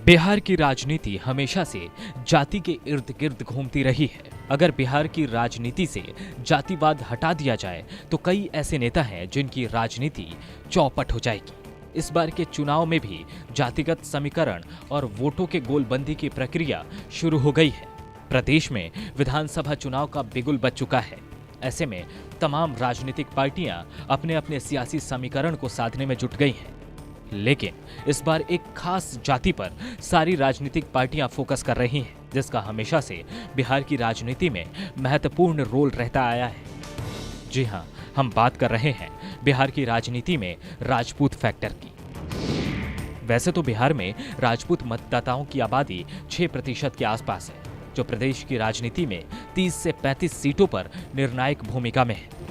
बिहार की राजनीति हमेशा से जाति के इर्द गिर्द घूमती रही है। अगर बिहार की राजनीति से जातिवाद हटा दिया जाए तो कई ऐसे नेता हैं जिनकी राजनीति चौपट हो जाएगी। इस बार के चुनाव में भी जातिगत समीकरण और वोटों के गोलबंदी की प्रक्रिया शुरू हो गई है। प्रदेश में विधानसभा चुनाव का बिगुल बज चुका है। ऐसे में तमाम राजनीतिक पार्टियां अपने अपने सियासी समीकरण को साधने में जुट गई हैं। लेकिन इस बार एक खास जाति पर सारी राजनीतिक पार्टियां फोकस कर रही हैं, जिसका हमेशा से बिहार की राजनीति में महत्वपूर्ण रोल रहता आया है। जी हां, हम बात कर रहे हैं बिहार की राजनीति में राजपूत फैक्टर की। वैसे तो बिहार में राजपूत मतदाताओं की आबादी 6% के आसपास है, जो प्रदेश की राजनीति में 30 से 35 सीटों पर निर्णायक भूमिका में है।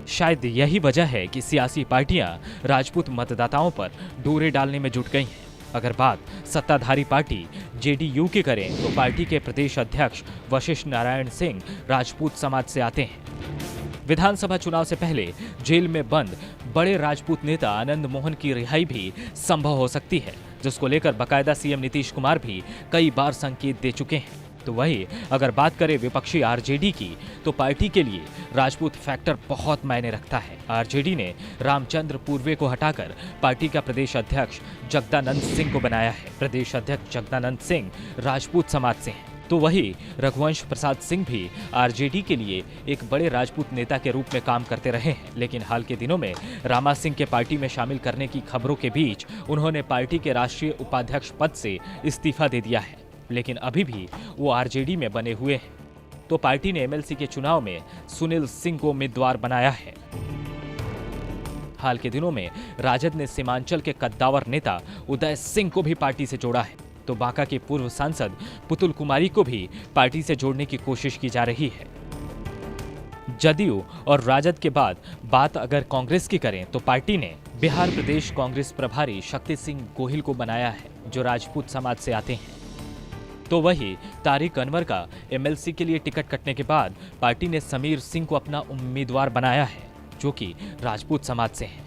शायद यही वजह है कि सियासी पार्टियां राजपूत मतदाताओं पर डोरे डालने में जुट गई हैं। अगर बात सत्ताधारी पार्टी जेडीयू की करें तो पार्टी के प्रदेश अध्यक्ष वशिष्ठ नारायण सिंह राजपूत समाज से आते हैं। विधानसभा चुनाव से पहले जेल में बंद बड़े राजपूत नेता आनंद मोहन की रिहाई भी संभव हो सकती है, जिसको लेकर बाकायदा सीएम नीतीश कुमार भी कई बार संकेत दे चुके हैं। तो वही अगर बात करें विपक्षी आरजेडी की, तो पार्टी के लिए राजपूत फैक्टर बहुत मायने रखता है। आरजेडी ने रामचंद्र पूर्वे को हटाकर पार्टी का प्रदेश अध्यक्ष जगदानंद सिंह को बनाया है। प्रदेश अध्यक्ष जगदानंद सिंह राजपूत समाज से हैं। तो वही रघुवंश प्रसाद सिंह भी आरजेडी के लिए एक बड़े राजपूत नेता के रूप में काम करते रहे हैं। लेकिन हाल के दिनों में रामा सिंह के पार्टी में शामिल करने की खबरों के बीच उन्होंने पार्टी के राष्ट्रीय उपाध्यक्ष पद से इस्तीफा दे दिया है। लेकिन अभी भी वो आरजेडी में बने हुए हैं। तो पार्टी ने एमएलसी के चुनाव में सुनील सिंह को उम्मीदवार बनाया है। हाल के दिनों में राजद ने सीमांचल के कद्दावर नेता उदय सिंह को भी पार्टी से जोड़ा है। तो बांका के पूर्व सांसद पुतुल कुमारी को भी पार्टी से जोड़ने की कोशिश की जा रही है। जदयू और राजद के बाद बात अगर कांग्रेस की करें तो पार्टी ने बिहार प्रदेश कांग्रेस प्रभारी शक्ति सिंह गोहिल को बनाया है, जो राजपूत समाज से आते हैं। तो वही तारिक अनवर का एमएलसी के लिए टिकट कटने के बाद पार्टी ने समीर सिंह को अपना उम्मीदवार बनाया है, जो कि राजपूत समाज से हैं।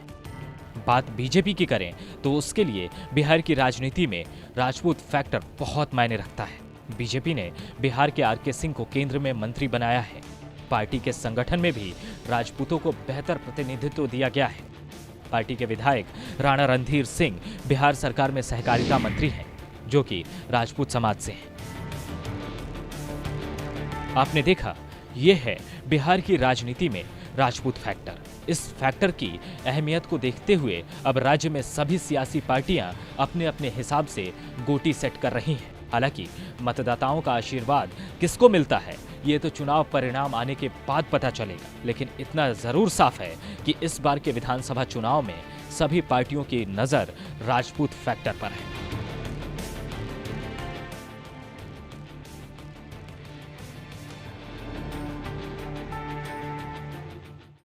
बात बीजेपी की करें तो उसके लिए बिहार की राजनीति में राजपूत फैक्टर बहुत मायने रखता है। बीजेपी ने बिहार के आरके सिंह को केंद्र में मंत्री बनाया है। पार्टी के संगठन में भी राजपूतों को बेहतर प्रतिनिधित्व दिया गया है। पार्टी के विधायक राणा रणधीर सिंह बिहार सरकार में सहकारिता मंत्री हैं, जो कि राजपूत समाज से हैं। आपने देखा, यह है बिहार की राजनीति में राजपूत फैक्टर। इस फैक्टर की अहमियत को देखते हुए अब राज्य में सभी सियासी पार्टियां अपने अपने हिसाब से गोटी सेट कर रही हैं। हालांकि मतदाताओं का आशीर्वाद किसको मिलता है, ये तो चुनाव परिणाम आने के बाद पता चलेगा। लेकिन इतना जरूर साफ है कि इस बार के विधानसभा चुनाव में सभी पार्टियों की नजर राजपूत फैक्टर पर है।